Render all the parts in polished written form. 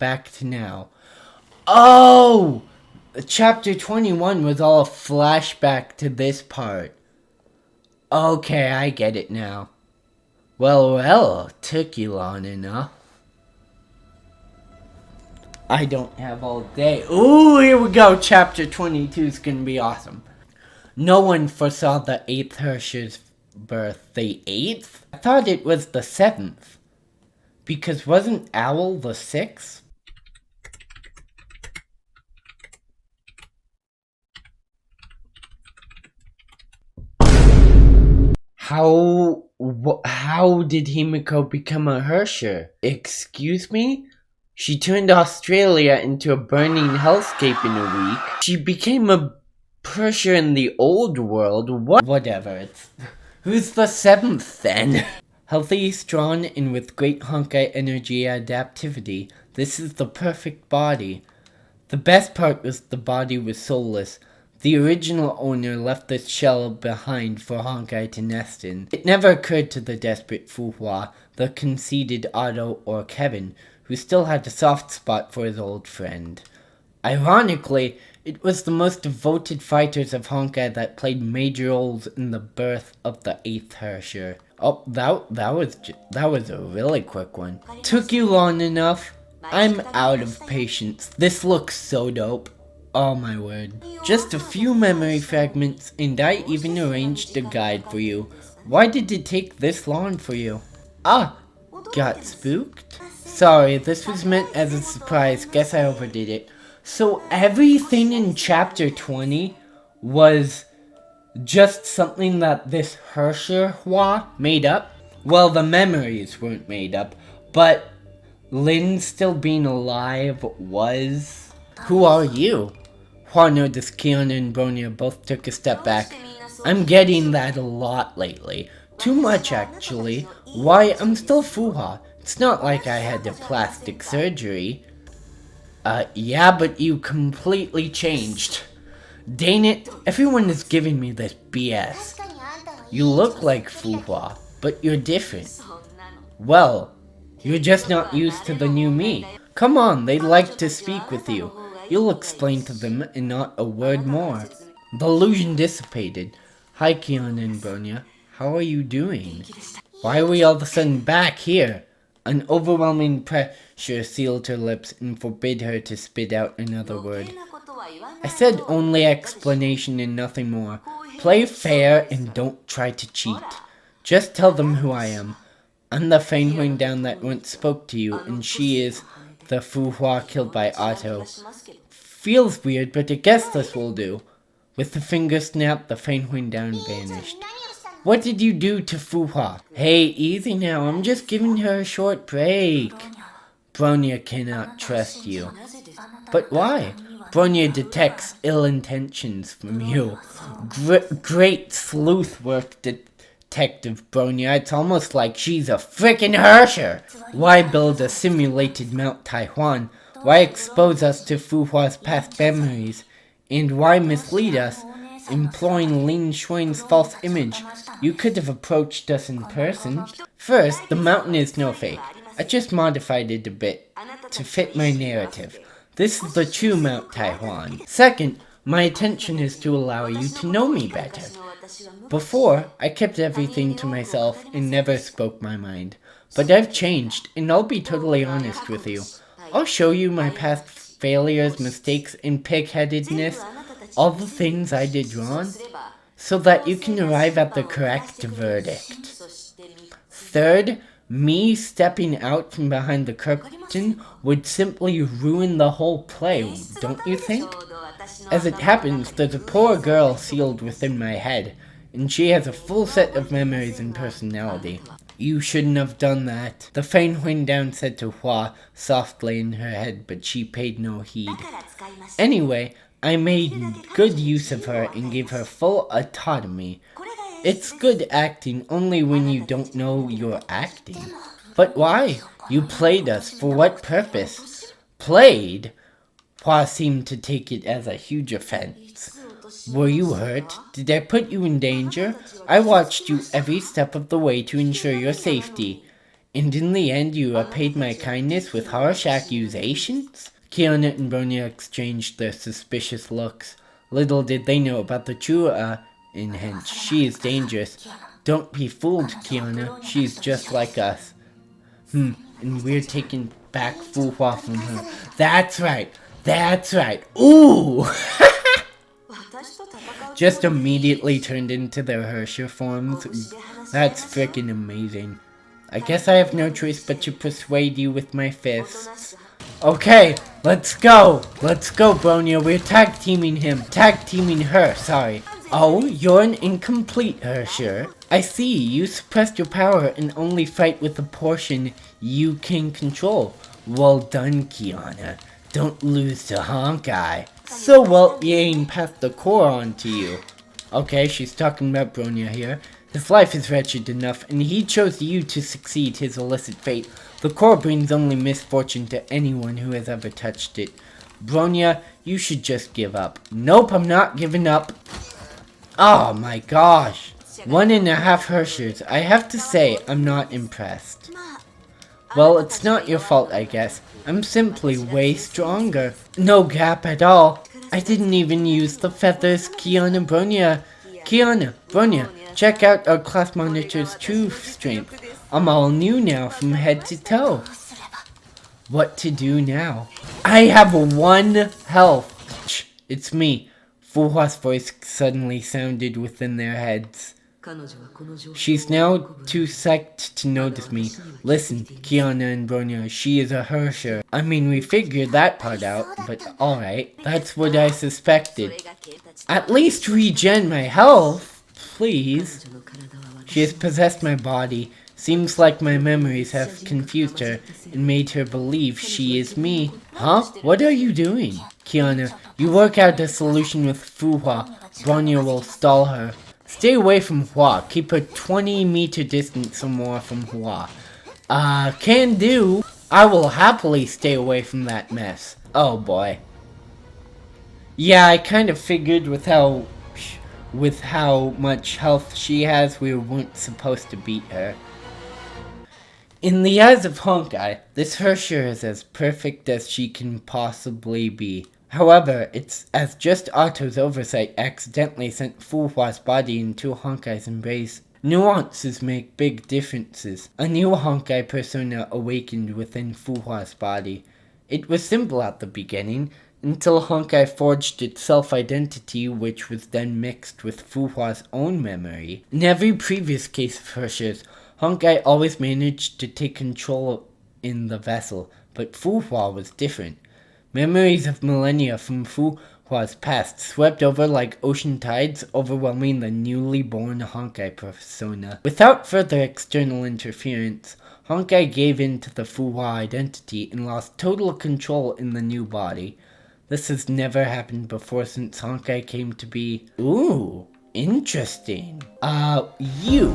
back to now. Oh! Chapter 21 was all a flashback to this part. Okay, I get it now. Well, took you long enough. I don't have all day. Ooh, here we go. Chapter 22 is gonna be awesome. No one foresaw the 8th Herrscher's birth. The 8th? I thought it was the 7th. Because wasn't Owl the 6th? How did Himiko become a Herrscher? Excuse me? She turned Australia into a burning hellscape in a week. She became a Herrscher in the old world. Whatever. Who's the 7th then? Healthy, strong, and with great Honkai energy adaptivity. This is the perfect body. The best part was the body was soulless. The original owner left this shell behind for Honkai to nest in. It never occurred to the desperate Fuhua, the conceited Otto, or Kevin, who still had a soft spot for his old friend. Ironically, it was the most devoted fighters of Honkai that played major roles in the birth of the 8th Herrscher. Oh, that was a really quick one. Took you long enough? I'm out of patience. This looks so dope. Oh my word. Just a few memory fragments, and I even arranged a guide for you. Why did it take this long for you? Ah, got spooked? Sorry, this was meant as a surprise. Guess I overdid it. So everything in chapter 20 was just something that this Herrscher made up? Well, the memories weren't made up, but Lin still being alive was... Who are you? Hua noticed Kiana and Bronya both took a step back. I'm getting that a lot lately. Too much, actually. Why, I'm still Fuha. It's not like I had a plastic surgery. Yeah, but you completely changed. Dang it, everyone is giving me this BS. You look like Fuhua, but you're different. Well, you're just not used to the new me. Come on, they'd like to speak with you. You'll explain to them and not a word more. The illusion dissipated. Hi, Kiana and Bronya. How are you doing? Why are we all of a sudden back here? An overwhelming pressure sealed her lips and forbid her to spit out another word. I said only explanation and nothing more. Play fair and don't try to cheat. Just tell them who I am. I'm the Feinhuin down that once spoke to you, and she is the Fuhua killed by Otto. Feels weird, but I guess this will do. With the finger snap, the Feinhuin down vanished. What did you do to Fuhua? Hey, easy now, I'm just giving her a short break. Bronya cannot trust you. But why? Bronya detects ill intentions from you. Great sleuth work, Detective Bronya. It's almost like she's a frickin' Herrscher. Why build a simulated Mount Taiwan? Why expose us to Fuhua's past memories? And why mislead us, employing Lin Shui's false image? You could have approached us in person. First, the mountain is no fake. I just modified it a bit to fit my narrative. This is the true Mount Taiwan. Second, my intention is to allow you to know me better. Before, I kept everything to myself and never spoke my mind. But I've changed, and I'll be totally honest with you. I'll show you my past failures, mistakes, and pig-headedness, all the things I did wrong, so that you can arrive at the correct verdict. Third, me stepping out from behind the curtain would simply ruin the whole play, don't you think? As it happens, there's a poor girl sealed within my head, and she has a full set of memories and personality. You shouldn't have done that. The Feinhuin down said to Hua softly in her head, but she paid no heed. Anyway, I made good use of her and gave her full autonomy. It's good acting only when you don't know you're acting. But why? You played us. For what purpose? Played? Hua seemed to take it as a huge offense. Were you hurt? Did I put you in danger? I watched you every step of the way to ensure your safety. And in the end, you repaid my kindness with harsh accusations? Kiana and Bronya exchanged their suspicious looks. Little did they know about the true, and hence, she is dangerous. Don't be fooled, Kiana. She's just like us. And we're taking back Fu Hua from her. That's right. That's right. Ooh! Just immediately turned into their Herrscher forms. That's freaking amazing. I guess I have no choice but to persuade you with my fists. Okay, let's go. Let's go, Bronya. We're tag teaming him. Tag teaming her, sorry. Oh, you're an incomplete Herrscher. I see, you suppressed your power and only fight with the portion you can control. Well done, Kiana. Don't lose to Honkai. So well, you ain't passed the core on to you. Okay, she's talking about Bronya here. His life is wretched enough, and he chose you to succeed his illicit fate. The core brings only misfortune to anyone who has ever touched it. Bronya, you should just give up. Nope, I'm not giving up. Oh my gosh. 1.5 Herrschers. I have to say, I'm not impressed. Well, it's not your fault, I guess. I'm simply way stronger. No gap at all. I didn't even use the feathers, Kiana Bronya. Kiana, Bronya, check out our class monitor's true strength. I'm all new now from head to toe. What to do now? I have 1 health. Shh, it's me. Fu Hua's voice suddenly sounded within their heads. She's now too psyched to notice me. Listen, Kiana and Bronya, she is a Herrscher. I mean, we figured that part out, but alright, that's what I suspected. At least regen my health, please. She has possessed my body. Seems like my memories have confused her and made her believe she is me. Huh? What are you doing? Kiana, you work out a solution with Fu Hua. Bronya will stall her. Stay away from Hua. Keep a 20-meter distance or more from Hua. Can do. I will happily stay away from that mess. Oh boy. Yeah, I kind of figured with how much health she has, we weren't supposed to beat her. In the eyes of Honkai, this Herrscher is as perfect as she can possibly be. However, it's as just Otto's oversight accidentally sent Fu Hua's body into Honkai's embrace. Nuances make big differences. A new Honkai persona awakened within Fu Hua's body. It was simple at the beginning, until Honkai forged its self-identity, which was then mixed with Fu Hua's own memory. In every previous case of Herrschers, Honkai always managed to take control in the vessel, but Fu Hua was different. Memories of millennia from Fu Hua's past swept over like ocean tides, overwhelming the newly born Honkai persona. Without further external interference, Honkai gave in to the Fu Hua identity and lost total control in the new body. This has never happened before since Honkai came to be. Ooh, interesting. You,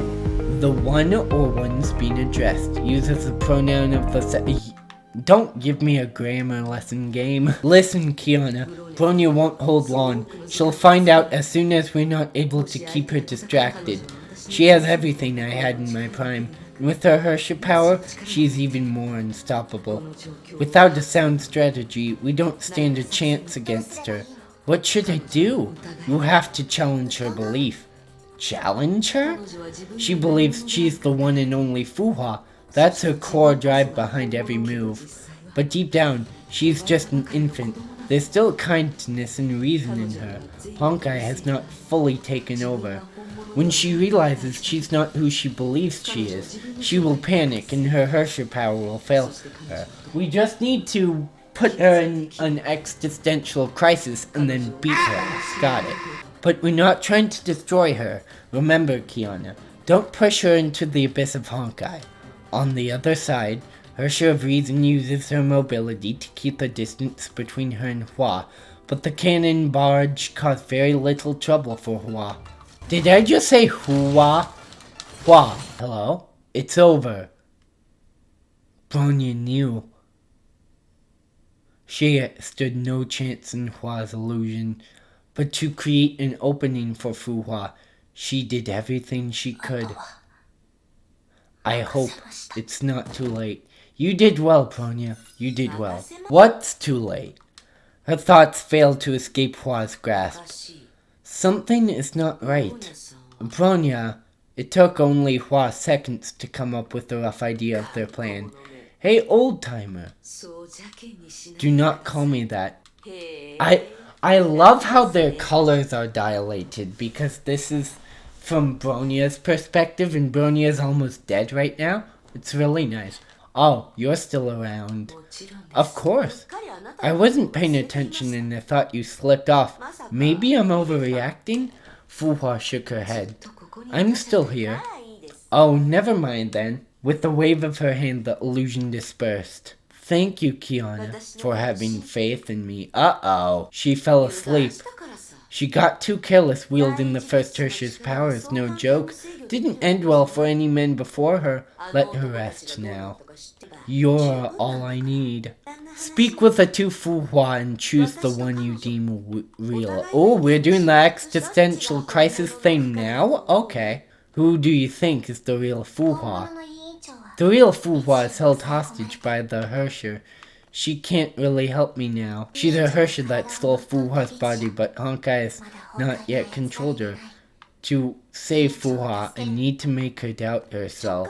the one or ones being addressed, uses the pronoun of the Don't give me a grammar lesson game. Listen, Kiana, Bronya won't hold long. She'll find out as soon as we're not able to keep her distracted. She has everything I had in my prime, and with her Herrscher power, she's even more unstoppable. Without a sound strategy, we don't stand a chance against her. What should I do? You have to challenge her belief. Challenge her? She believes she's the one and only Fu Hua. That's her core drive behind every move. But deep down, she's just an infant. There's still kindness and reason in her. Honkai has not fully taken over. When she realizes she's not who she believes she is, she will panic and her Herrscher power will fail her. We just need to put her in an existential crisis and then beat her. Got it. But we're not trying to destroy her. Remember, Kiana, don't push her into the abyss of Honkai. On the other side, Herrscher of Reason uses her mobility to keep the distance between her and Hua, but the cannon barge caused very little trouble for Hua. Did I just say Hua? Hua, hello? It's over. Bronya knew. She stood no chance in Hua's illusion, but to create an opening for Fu Hua, she did everything she could. I hope it's not too late. You did well, Bronya. You did well. What's too late? Her thoughts failed to escape Hua's grasp. Something is not right. Bronya, it took only Hua seconds to come up with a rough idea of their plan. Hey, old-timer. Do not call me that. I love how their colors are dilated, because this is from Bronya's perspective, and Bronya's almost dead right now. It's really nice. Oh, you're still around. Of course. I wasn't paying attention and I thought you slipped off. Maybe I'm overreacting? Fuhua shook her head. I'm still here. Oh, never mind then. With a wave of her hand, the illusion dispersed. Thank you, Kiana, for having faith in me. Uh-oh. She fell asleep. She got too careless wielding the first Herrscher's powers, no joke. Didn't end well for any men before her. Let her rest now. You're all I need. Speak with the two Fuhua and choose the one you deem real. Oh, we're doing the existential crisis thing now? Okay. Who do you think is the real Fuhua? The real Fuhua is held hostage by the Herrscher. She can't really help me now. She's a Herrscher that stole Fuhua's body, but Honkai has not yet controlled her. To save Fuhua, I need to make her doubt herself.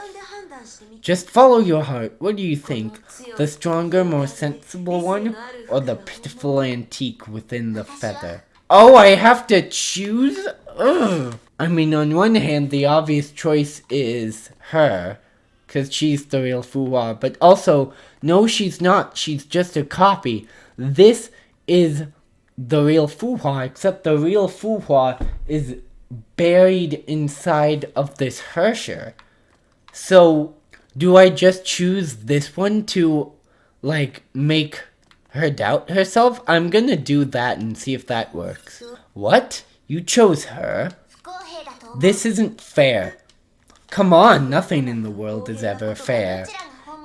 Just follow your heart. What do you think? The stronger, more sensible one, or the pitiful antique within the feather? Oh, I have to choose? Ugh. I mean, on one hand, the obvious choice is her, because she's the real Fuhua, but also, no, she's not. She's just a copy. This is the real Fuhua, except the real Fuhua is buried inside of this Herrscher. So, do I just choose this one to, like, make her doubt herself? I'm gonna do that and see if that works. What? You chose her? This isn't fair. Come on, nothing in the world is ever fair.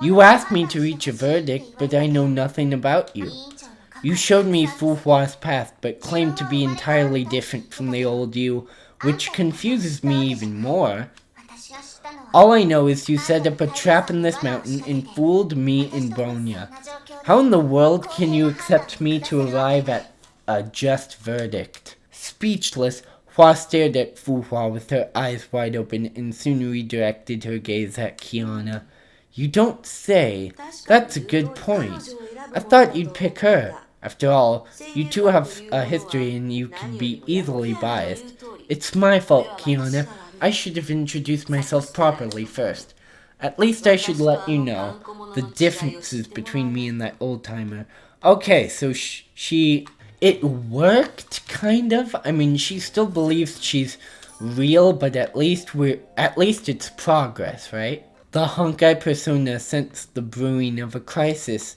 You asked me to reach a verdict, but I know nothing about you. You showed me Fuhua's past, but claimed to be entirely different from the old you, which confuses me even more. All I know is you set up a trap in this mountain and fooled me and Bronya. How in the world can you accept me to arrive at a just verdict? Speechless, Hua stared at Fuhua with her eyes wide open and soon redirected her gaze at Kiana. You don't say. That's a good point. I thought you'd pick her. After all, you two have a history and you can be easily biased. It's my fault, Kiana. I should have introduced myself properly first. At least I should let you know the differences between me and that old-timer. Okay, so it worked, kind of. I mean, she still believes she's real, but at least it's progress, right? The Honkai persona sensed the brewing of a crisis.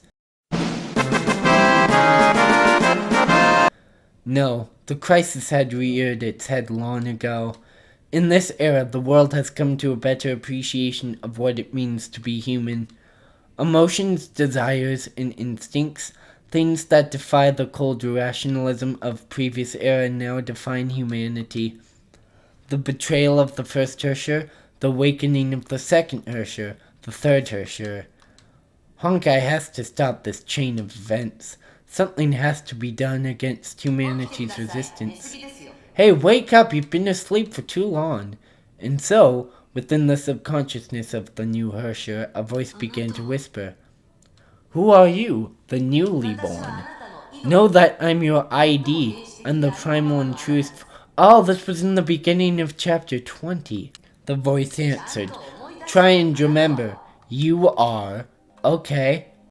No, the crisis had reared its head long ago. In this era, the world has come to a better appreciation of what it means to be human. Emotions, desires, and instincts, things that defy the cold rationalism of previous era, now define humanity. The betrayal of the first Herrscher, the awakening of the second Herrscher, the third Herrscher. Honkai has to stop this chain of events. Something has to be done against humanity's resistance. Hey, wake up! You've been asleep for too long. And so, within the subconsciousness of the new Herrscher, a voice began to whisper. Who are you, the newly born? Know that I'm your ID. I'm the primal and truth. Oh, this was in the beginning of chapter 20. The voice answered. Try and remember. You are... Okay.